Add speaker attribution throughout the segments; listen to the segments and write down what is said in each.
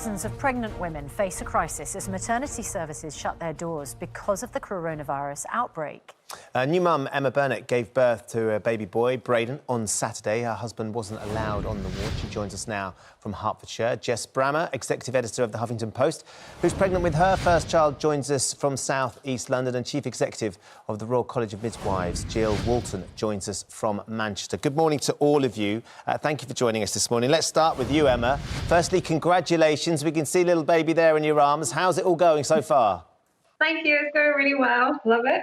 Speaker 1: Dozens of pregnant women face a crisis as maternity services shut their doors because of the coronavirus outbreak.
Speaker 2: New mum Emma Burnett gave birth to a baby boy, Braden, on Saturday. Her husband wasn't allowed on the ward. She joins us now from Hertfordshire. Jess Brammar, executive editor of the Huffington Post, who's pregnant with her first child, joins us from South East London, and chief executive of the Royal College of Midwives, Gill Walton, joins us from Manchester. Good morning to all of you. Thank you for joining us this morning. Let's start with you, Emma. Firstly, congratulations. We can see little baby there in your arms. How's it all going so far?
Speaker 3: Thank you. It's going really well. Love it.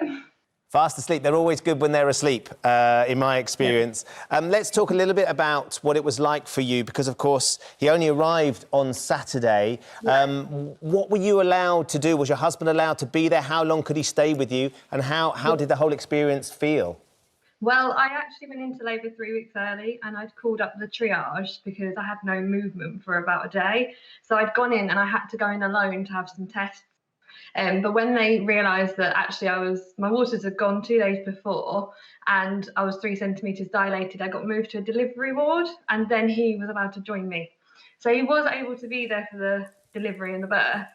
Speaker 2: Fast asleep. They're always good when they're asleep, in my experience. Yeah. Let's talk a little bit about what it was like for you, because, of course, he only arrived on Saturday. Yeah. What were you allowed to do? Was your husband allowed to be there? How long could he stay with you? And how did the whole experience feel?
Speaker 3: Well, I actually went into labour 3 weeks early, and I'd called up the triage because I had no movement for about a day. So I'd gone in and I had to go in alone to have some tests. But when they realised that actually my waters had gone 2 days before and I was 3 centimetres dilated, I got moved to a delivery ward, and then he was allowed to join me. So he was able to be there for the delivery and the birth,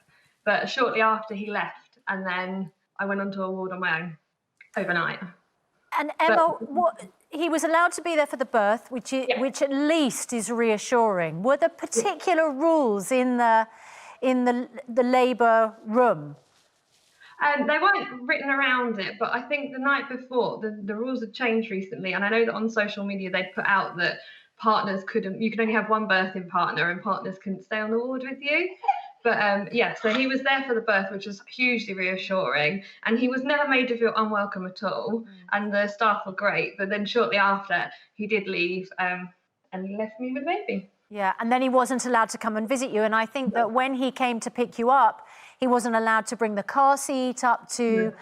Speaker 3: but shortly after he left, and then I went onto a ward on my own overnight.
Speaker 1: And Emma, he was allowed to be there for the birth, which at least is reassuring. Were there particular rules in the labour room?
Speaker 3: They weren't written around it, but I think the night before, the rules had changed recently, and I know that on social media they put out that you could only have one birthing partner, and partners couldn't stay on the ward with you. But yeah, so he was there for the birth, which was hugely reassuring, and he was never made to feel unwelcome at all, and the staff were great. But then shortly after, he did leave and left me with baby.
Speaker 1: Yeah, and then he wasn't allowed to come and visit you, and I think that when he came to pick you up, he wasn't allowed to bring the car seat up to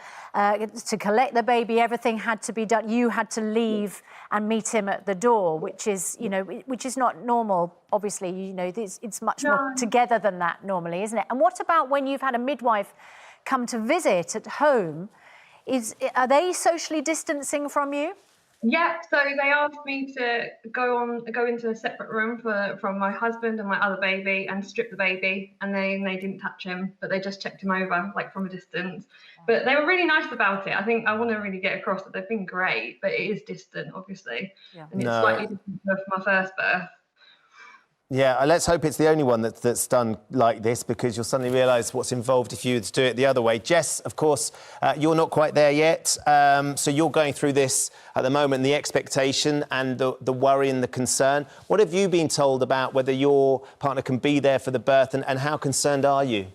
Speaker 1: collect the baby. Everything had to be done. You had to leave and meet him at the door, which is, which is not normal. Obviously, it's much more together than that normally, isn't it? And what about when you've had a midwife come to visit at home? Are they socially distancing from you?
Speaker 3: Yeah, so they asked me to go into a separate room from my husband and my other baby and strip the baby, and then they didn't touch him, but they just checked him over from a distance. But they were really nice about it. I think I want to really get across that they've been great, but it is distant, obviously, and it's slightly different from my first birth.
Speaker 2: Yeah, let's hope it's the only one that's done like this, because you'll suddenly realise what's involved if you do it the other way. Jess, of course, you're not quite there yet, so you're going through this at the moment, the expectation and the worry and the concern. What have you been told about whether your partner can be there for the birth, and how concerned are you?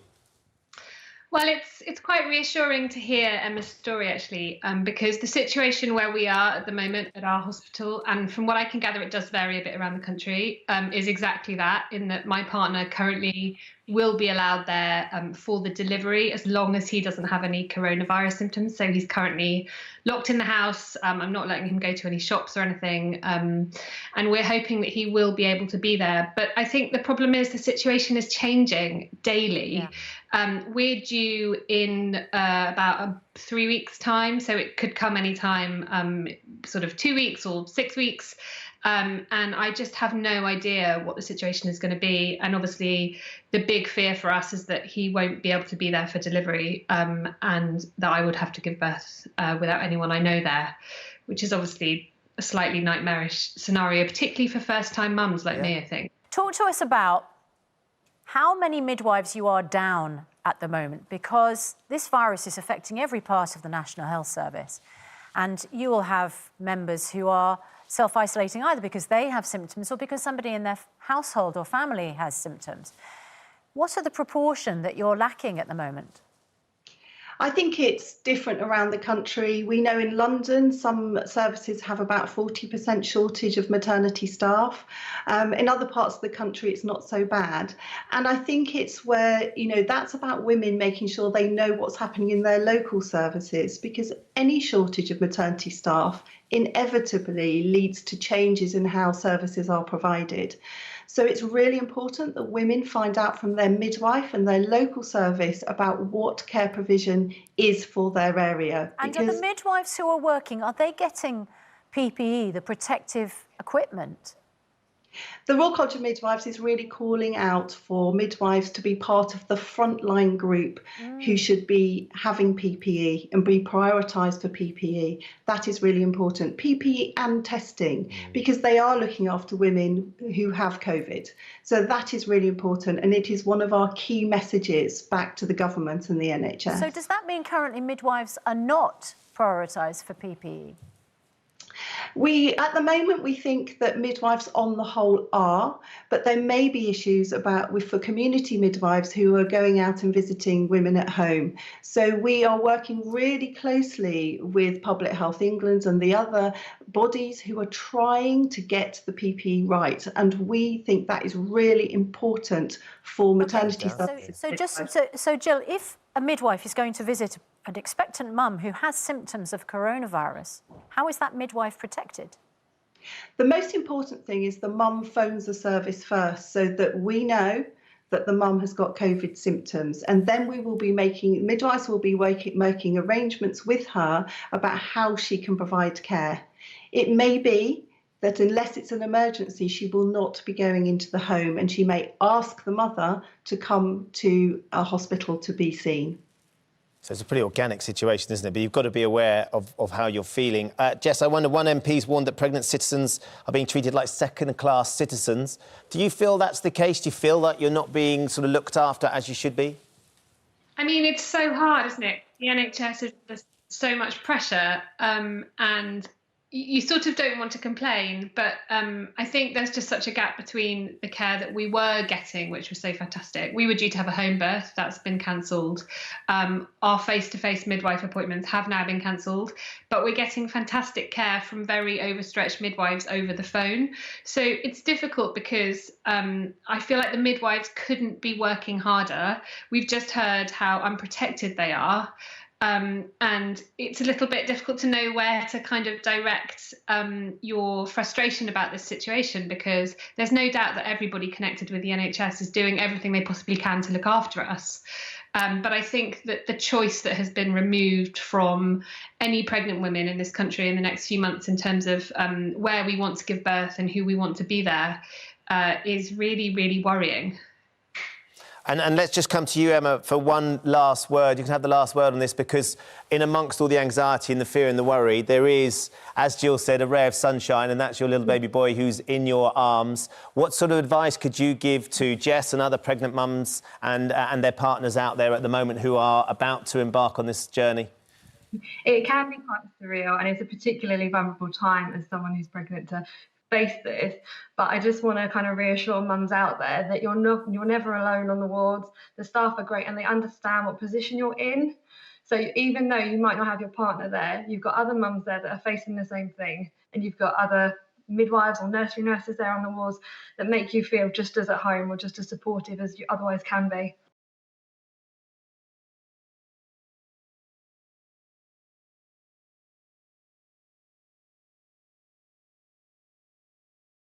Speaker 4: Well, it's quite reassuring to hear Emma's story, actually, because the situation where we are at the moment at our hospital, and from what I can gather, it does vary a bit around the country, is exactly that, in that my partner currently will be allowed there for the delivery as long as he doesn't have any coronavirus symptoms. So he's currently locked in the house. I'm not letting him go to any shops or anything. And we're hoping that he will be able to be there. But I think the problem is the situation is changing daily. Yeah. We're due in about 3 weeks' time, so it could come anytime, sort of 2 weeks or 6 weeks. And I just have no idea what the situation is going to be. And obviously, the big fear for us is that he won't be able to be there for delivery, and that I would have to give birth without anyone I know there, which is obviously a slightly nightmarish scenario, particularly for first-time mums like me, I think.
Speaker 1: Talk to us about how many midwives you are down at the moment, because this virus is affecting every part of the National Health Service. And you will have members who are self-isolating either because they have symptoms or because somebody in their household or family has symptoms. What are the proportion that you're lacking at the moment?
Speaker 5: I think it's different around the country. We know in London, some services have about 40% shortage of maternity staff. In other parts of the country, it's not so bad. And I think it's where, that's about women making sure they know what's happening in their local services, because any shortage of maternity staff inevitably leads to changes in how services are provided. So it's really important that women find out from their midwife and their local service about what care provision is for their area.
Speaker 1: And are the midwives who are working, are they getting PPE, the protective equipment?
Speaker 5: The Royal College of Midwives is really calling out for midwives to be part of the frontline group who should be having PPE and be prioritised for PPE. That is really important. PPE and testing, because they are looking after women who have COVID. So that is really important, and it is one of our key messages back to the government and the NHS.
Speaker 1: So does that mean currently midwives are not prioritised for PPE?
Speaker 5: At the moment, we think that midwives on the whole are, but there may be issues for community midwives who are going out and visiting women at home. So we are working really closely with Public Health England and the other bodies who are trying to get the PPE right. And we think that is really important for maternity services.
Speaker 1: So Gill, if a midwife is going to visit an expectant mum who has symptoms of coronavirus, how is that midwife protected?
Speaker 5: The most important thing is the mum phones the service first so that we know that the mum has got COVID symptoms, and then midwives will be making arrangements with her about how she can provide care. It may be that unless it's an emergency, she will not be going into the home, and she may ask the mother to come to a hospital to be seen.
Speaker 2: So it's a pretty organic situation, isn't it? But you've got to be aware of how you're feeling. Jess, I wonder, one MP's warned that pregnant citizens are being treated like second-class citizens. Do you feel that's the case? Do you feel that you're not being sort of looked after as you should be?
Speaker 4: I mean, it's so hard, isn't it? The NHS is there's so much pressure, and you sort of don't want to complain, but I think there's just such a gap between the care that we were getting, which was so fantastic. We were due to have a home birth, that's been cancelled. Our face-to-face midwife appointments have now been cancelled, but we're getting fantastic care from very overstretched midwives over the phone. So it's difficult because I feel like the midwives couldn't be working harder. We've just heard how unprotected they are. And it's a little bit difficult to know where to kind of direct your frustration about this situation, because there's no doubt that everybody connected with the NHS is doing everything they possibly can to look after us. But I think that the choice that has been removed from any pregnant women in this country in the next few months in terms of where we want to give birth and who we want to be there is really, really worrying.
Speaker 2: And let's just come to you, Emma, for one last word. You can have the last word on this, because in amongst all the anxiety and the fear and the worry, there is, as Gill said, a ray of sunshine, and that's your little baby boy who's in your arms. What sort of advice could you give to Jess and other pregnant mums and their partners out there at the moment who are about to embark on this journey?
Speaker 3: It can be quite surreal, and it's a particularly vulnerable time as someone who's pregnant to face this, but I just want to kind of reassure mums out there that you're never alone on the wards. The staff are great and they understand what position you're in. So even though you might not have your partner there, you've got other mums there that are facing the same thing, and you've got other midwives or nursery nurses there on the wards that make you feel just as at home or just as supportive as you otherwise can be.